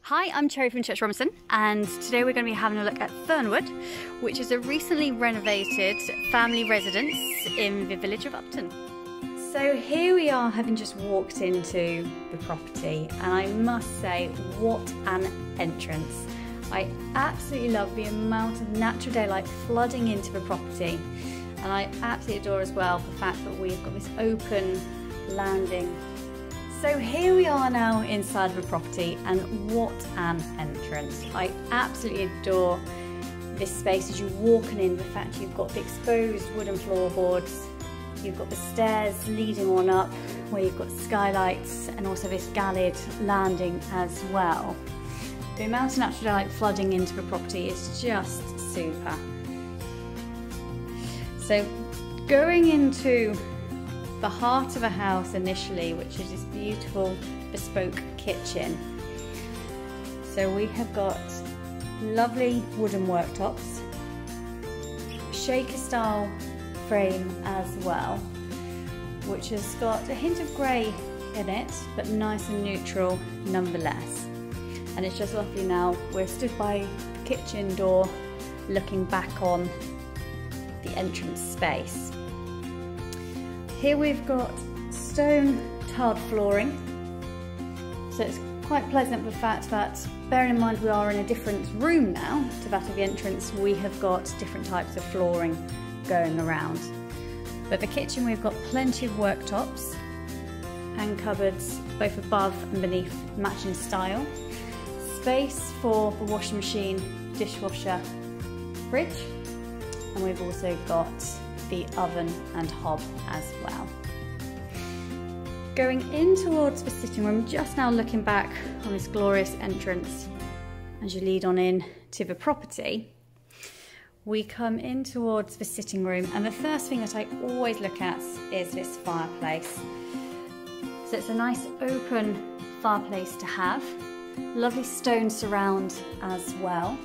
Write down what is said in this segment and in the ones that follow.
Hi, I'm Cherry from Church Robinson, and today we're going to be having a look at Fernwood, which is a recently renovated family residence in the village of Upton. So here we are, having just walked into the property, and I must say, what an entrance. I absolutely love the amount of natural daylight flooding into the property, and I absolutely adore as well the fact that we've got this open landing. So here we are now inside of the property, and what an entrance. I absolutely adore this space as you're walking in. The fact you've got the exposed wooden floorboards, you've got the stairs leading on up where you've got skylights, and also this gallered landing as well. The amount of natural daylight flooding into the property is just super. So going into the heart of a house initially, which is this beautiful bespoke kitchen. So we have got lovely wooden worktops, shaker style frame as well, which has got a hint of grey in it, but nice and neutral nonetheless. And it's just lovely now. We're stood by the kitchen door looking back on the entrance space. Here we've got stone tiled flooring, so it's quite pleasant the fact that, bearing in mind we are in a different room now to that of the entrance, we have got different types of flooring going around. But the kitchen, we've got plenty of worktops and cupboards both above and beneath, matching style. Space for the washing machine, dishwasher, fridge, and we've also got the oven and hob as well. Going in towards the sitting room, just now looking back on this glorious entrance as you lead on in to the property, we come in towards the sitting room, and the first thing that I always look at is this fireplace. So it's a nice open fireplace to have, lovely stone surround as well,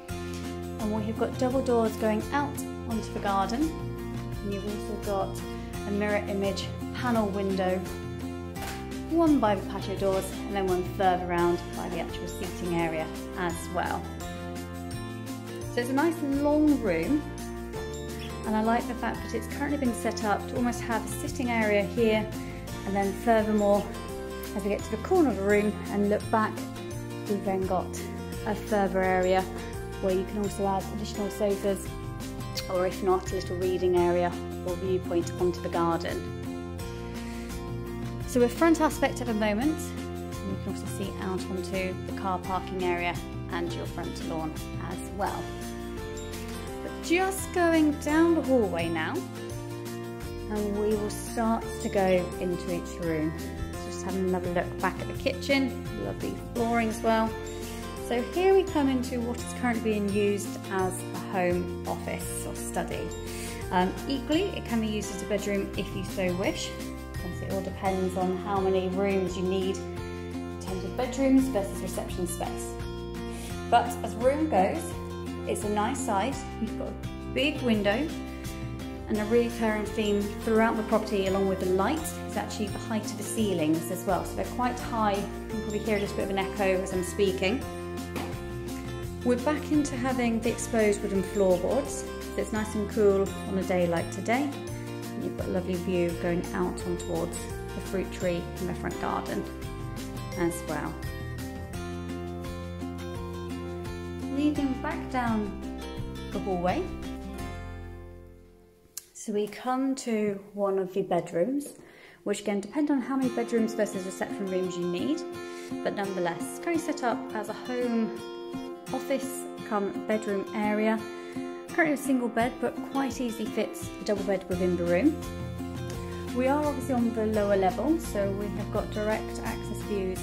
and we have got double doors going out onto the garden. And you've also got a mirror image panel window, one by the patio doors and then one further around by the actual seating area as well. So it's a nice long room, and I like the fact that it's currently been set up to almost have a sitting area here, and then furthermore, as we get to the corner of the room and look back, we've then got a further area where you can also add additional sofas, or if not, a little reading area or viewpoint onto the garden. So we're front aspect at the moment, and you can also see out onto the car parking area and your front lawn as well. But just going down the hallway now, and we will start to go into each room. So just having another look back at the kitchen, lovely flooring as well. So here we come into what is currently being used as a home office or study. Equally, it can be used as a bedroom if you so wish. And it all depends on how many rooms you need in terms of bedrooms versus reception space. But as room goes, it's a nice size. You've got a big window, and a recurring theme throughout the property, along with the light, is actually the height of the ceilings as well. So they're quite high. You can probably hear a little bit of an echo as I'm speaking. We're back into having the exposed wooden floorboards, so it's nice and cool on a day like today. And you've got a lovely view going out on towards the fruit tree in the front garden as well. Leading back down the hallway, so we come to one of the bedrooms, which again depend on how many bedrooms versus reception rooms you need, but nonetheless, it's currently set up as a home office come bedroom area. Currently a single bed, but quite easily fits a double bed within the room. We are obviously on the lower level, so we have got direct access views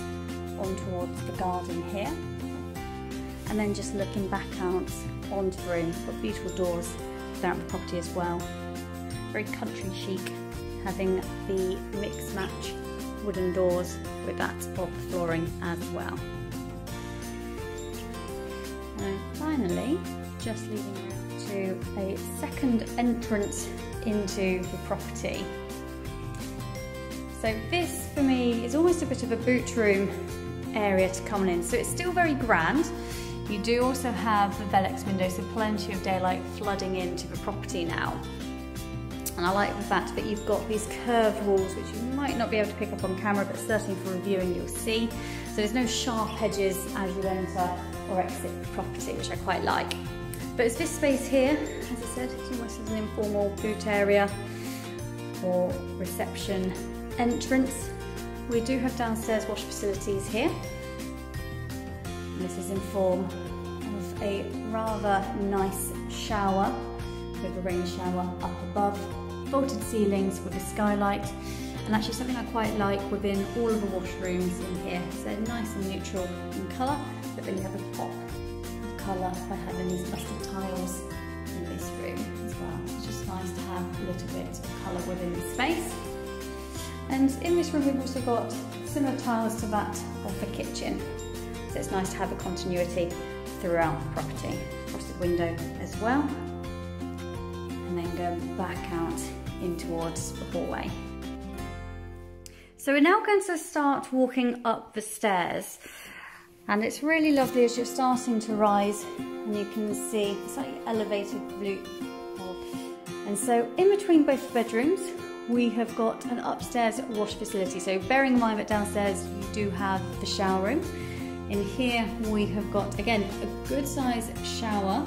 on towards the garden here. And then just looking back out onto the room, we've got beautiful doors throughout the property as well. Very country chic, having the mix match wooden doors with that of flooring as well. And finally, just leading around to a second entrance into the property. So this for me is almost a bit of a boot room area to come in. So it's still very grand. You do also have the Velux window, so plenty of daylight flooding into the property now. And I like the fact that you've got these curved walls, which you might not be able to pick up on camera, but certainly for reviewing you'll see. So there's no sharp edges as you enter or exit the property, which I quite like. But it's this space here, as I said, it's almost as an informal boot area or reception entrance. We do have downstairs wash facilities here. And this is in form of a rather nice shower with a rain shower up above, vaulted ceilings with a skylight, and actually something I quite like within all of the washrooms in here. So they're nice and neutral in colour, but then you have a pop of colour by having these mustard tiles in this room as well. It's just nice to have a little bit of colour within the space. And in this room we've also got similar tiles to that of the kitchen. So it's nice to have a continuity throughout the property. Frosted window as well. And then go back out in towards the hallway. So we're now going to start walking up the stairs, and it's really lovely as you're starting to rise, and you can see a slightly elevated view. And so in between both bedrooms we have got an upstairs wash facility. So bearing in mind that downstairs you do have the shower room, in here we have got again a good size shower.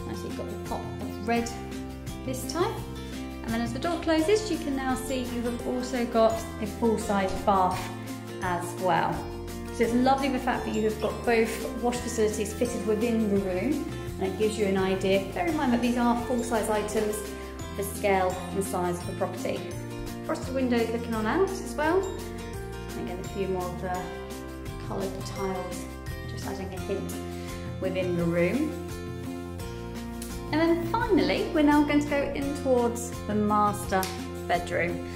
Actually you've got the pop of red this time, and then as the door closes you can now see you have also got a full-size bath as well. So it's lovely the fact that you have got both wash facilities fitted within the room, and it gives you an idea. Bear in mind that these are full-size items, the scale and size of the property. Frosted windows looking on out as well, and again a few more of the coloured tiles just adding a hint within the room. And then finally, we're now going to go in towards the master bedroom,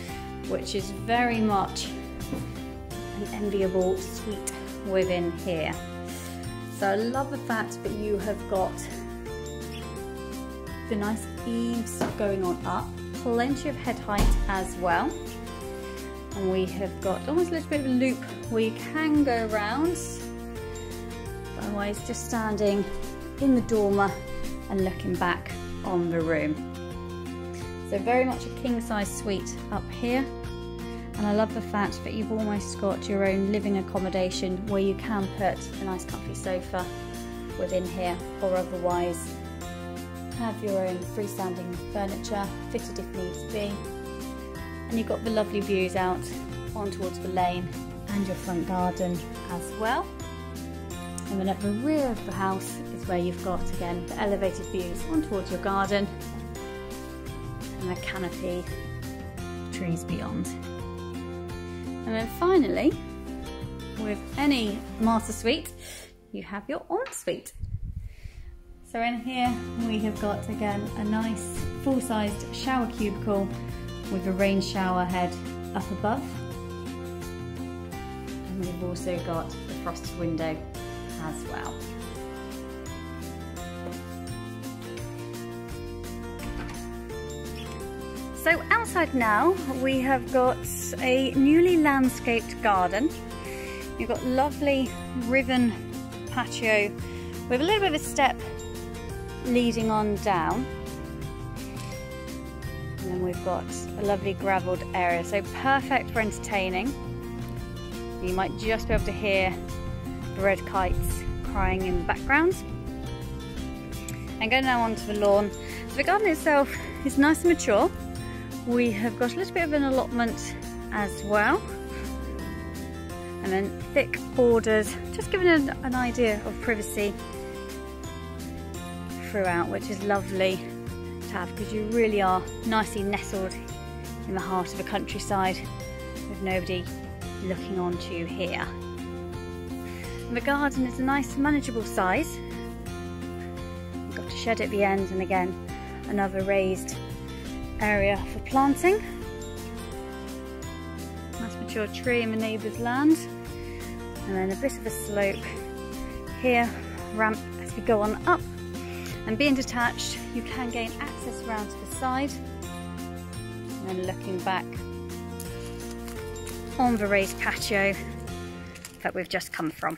which is very much an enviable suite within here. So I love the fact that you have got the nice eaves going on up, plenty of head height as well. And we have got almost a little bit of a loop where you can go around, otherwise just standing in the dormer and looking back on the room. So very much a king size suite up here, and I love the fact that you've almost got your own living accommodation where you can put a nice comfy sofa within here, or otherwise have your own freestanding furniture fitted if needs be. And you've got the lovely views out on towards the lane and your front garden as well. And then at the rear of the house is where you've got, again, the elevated views on towards your garden and a canopy of trees beyond. And then finally, with any master suite, you have your ensuite. So in here we have got, again, a nice full-sized shower cubicle with a rain shower head up above. And we've also got the frosted window as well. So outside now we have got a newly landscaped garden. You've got lovely ribbon patio with a little bit of a step leading on down. And then we've got a lovely gravelled area, so perfect for entertaining. You might just be able to hear the red kites crying in the background. And going now onto the lawn. So the garden itself is nice and mature. We have got a little bit of an allotment as well. And then thick borders, just giving an idea of privacy throughout, which is lovely to have because you really are nicely nestled in the heart of the countryside with nobody looking onto you here. And the garden is a nice manageable size. You've got a shed at the end, and again another raised area for planting. Nice mature tree in the neighbour's land, and then a bit of a slope here, ramp as we go on up. And being detached, you can gain access around to the side. And then looking back on the raised patio, that we've just come from.